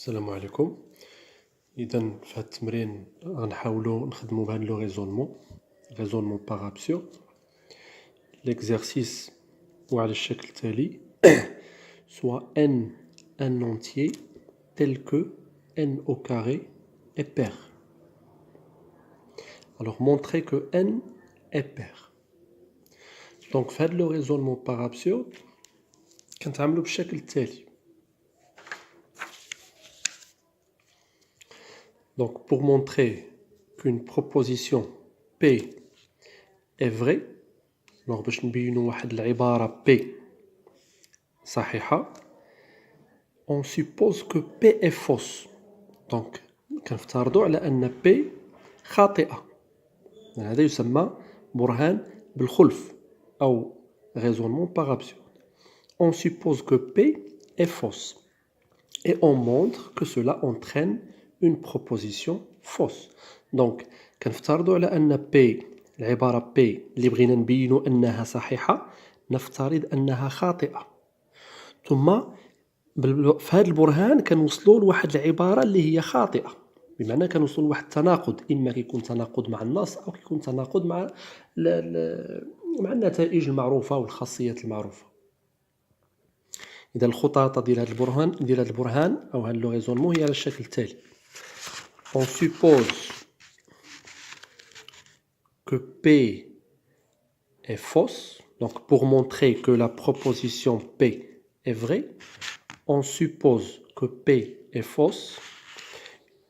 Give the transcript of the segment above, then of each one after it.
السلام عليكم. إذا في هذا التمرين غنحاولوا نخدموا بهذا لو ريزونمون باغ ابسورد. ليكزارسيس هو على الشكل التالي: soit n un entier tel que n au carré est pair. Alors montrer que n est pair. Donc في هذا لو ريزونمون باغ ابسورد كنتعاملوا بالشكل التالي. Donc, pour montrer qu'une proposition P est vraie, alors باش نبينوا واحد العبارة P صحيحة, on suppose que P est fausse. Donc, كنفترضوا على أن P خاطئة. هذا يسمى برهان بالخلف أو raisonnement par absurde. On suppose que P est fausse et on montre que cela entraîne une proposition fausse. Donc كنفترضوا على أن P العبارة P اللي بغينا نبينوا أنها صحيحة نفترض أنها خاطئة. ثم في هذا البرهان كنوصلوا لواحد العبارة اللي هي خاطئة، بمعنى كنوصلوا لواحد التناقض، إما كيكون تناقض مع النص أو كيكون تناقض مع النتائج المعروفة والخاصيات المعروفة. إذا الخطاطة ديال هذا البرهان أو هذا لو ريزونمون هي على الشكل التالي: on suppose que P est fausse. Donc pour montrer que la proposition P est vraie, on suppose que P est fausse.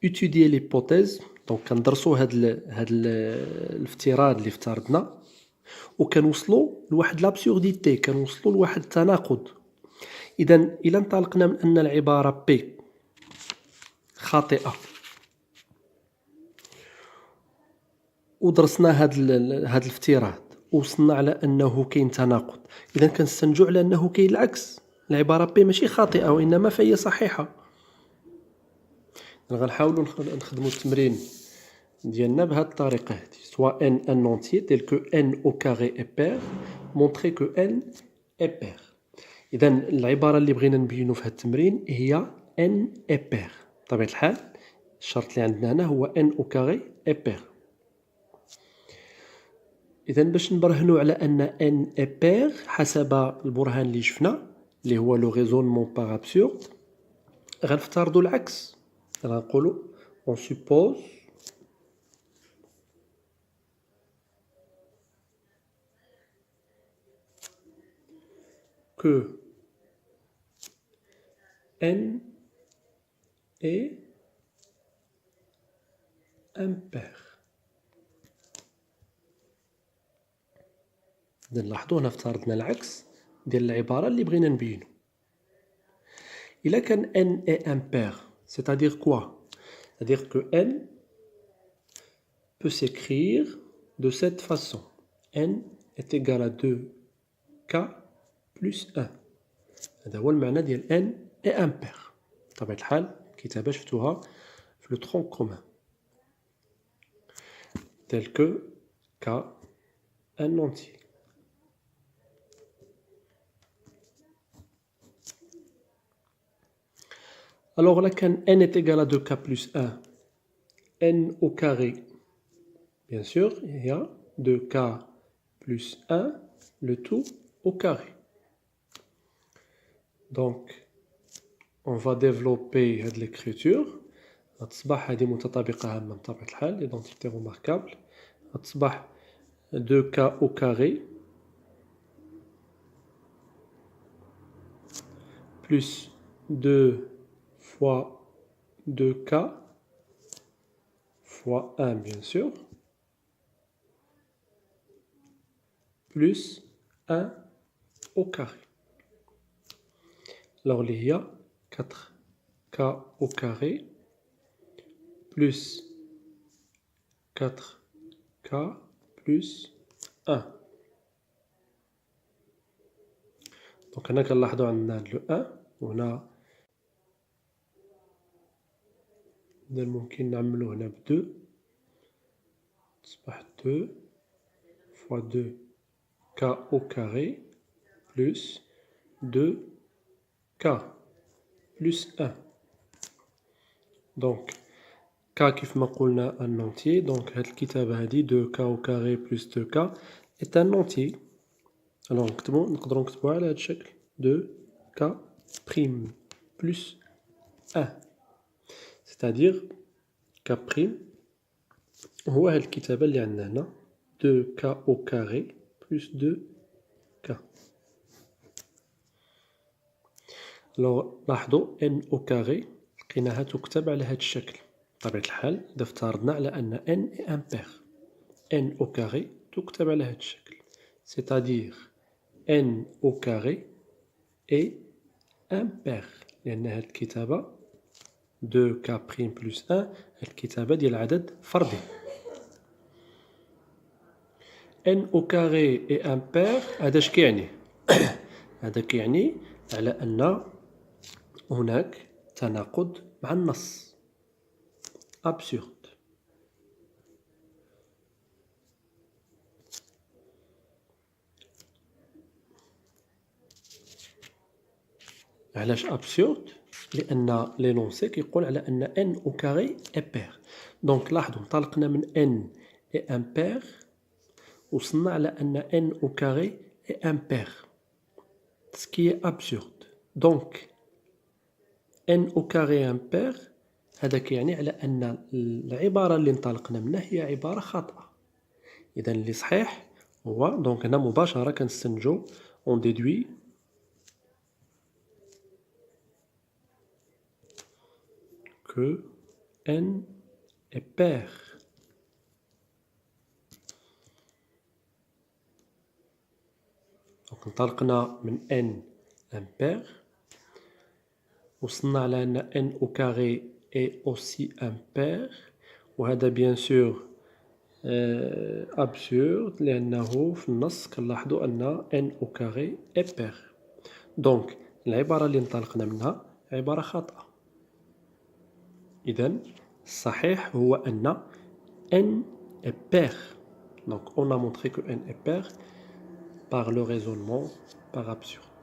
Étudier l'hypothèse. Donc كندرسوا هاد الافتراض اللي افترضنا وكنوصلوا لواحد لابسورديتي، كنوصلوا لواحد التناقض. إذا إلا انطلقنا من أن العبارة P خاطئة ودرسنا هاد الافتراض ووصلنا على أنه كاين تناقض، إذا كنستنتجوا على أنه كاين العكس، العبارة P ماشي خاطئة وإنما فهي صحيحة. غنحاولوا نخدموا التمرين ديالنا بهذه الطريقة هذه: soit n un entier tel que n au carré est pair, montrer que n est pair. إذا العبارة اللي بغينا نبينوا في هذا التمرين هي n est pair. بطبيعة الحال الشرط اللي عندنا هنا هو n au carré est pair. إذا باش نبرهنوا على أن n est pair حسب البرهان اللي شفنا اللي هو لو ريزونمون باغ ابسورد، غنفترضوا العكس. غنقولوا on suppose que n est impair. إذا لاحظوا هنا افترضنا العكس ديال العبارة اللي بغينا نبينو. إلا كان n est impair, c'est-à-dire quoi? C'est-à-dire que n peut s'écrire de cette façon: n est égal à 2k plus 1. هذا هو المعنى ديال n est impair. بطبيعة الحال الكتابة شفتوها في لو tronc commun tel que k un entier. Alors là, quand n est égal à 2k plus 1, n au carré, bien sûr, il y a 2k plus 1, le tout au carré. Donc, on va développer l'écriture. غتصبح هذه متطابقة هامة بطبيعة الحال، identité remarquable. غتصبح 2k au carré plus 2 fois 2k fois 1 bien sûr, plus 1 au carré. Alors il y a 4k au carré plus 4k plus 1. Donc هنا كنلاحظوا عندنا le 1 وهنا ممكن نعملو هنا ب 2 تصبح 2 fois 2k au carré plus 2k plus 1. Donc, K كيف ما قلنا un entier. Donc, هاد الكتابة هادي 2K au carré plus 2K est un entier. Alors, نقدروا نكتبوها على هاد الشكل 2K prime plus 1. C'est-à-dire K prime هو هاد الكتابة اللي عندنا هنا 2K au carré plus 2K. Alors, لاحظوا n au carré لقيناها تكتب على هاد الشكل. بطبيعة الحال إذا افترضنا على أن n est impair n au carré تكتب على هاد الشكل. C'est-à-dire n au carré est impair لأن هاد الكتابة 2K prime plus 1 هاد الكتابة ديال عدد فردي. n au carré est impair هذا اش كيعني؟ هذا كيعني على أن هناك تناقض مع النص. absurde. علاش absurde؟ لأن l'énoncé كيقول على أن n au carré est pair. دونك لاحظوا انطلقنا من n est impair وصلنا على أن n au carré est impair. Ce qui est absurde. Donc n au carré impair هذا كيعني على أن العبارة اللي انطلقنا منها هي عبارة خاطئة. إذا اللي صحيح هو دونك هنا مباشرة كنستنتجو on déduit que n est pair. دونك انطلقنا من n impair وصلنا على أن n au carré est aussi impair وهذا bien sûr absurde لأنه في النص كنلاحظوا أن n au carré est pair. دونك العبارة اللي انطلقنا منها عبارة خاطئة. إذن الصحيح هو أن n est pair. Donc on a montré que n est pair par le raisonnement par absurde.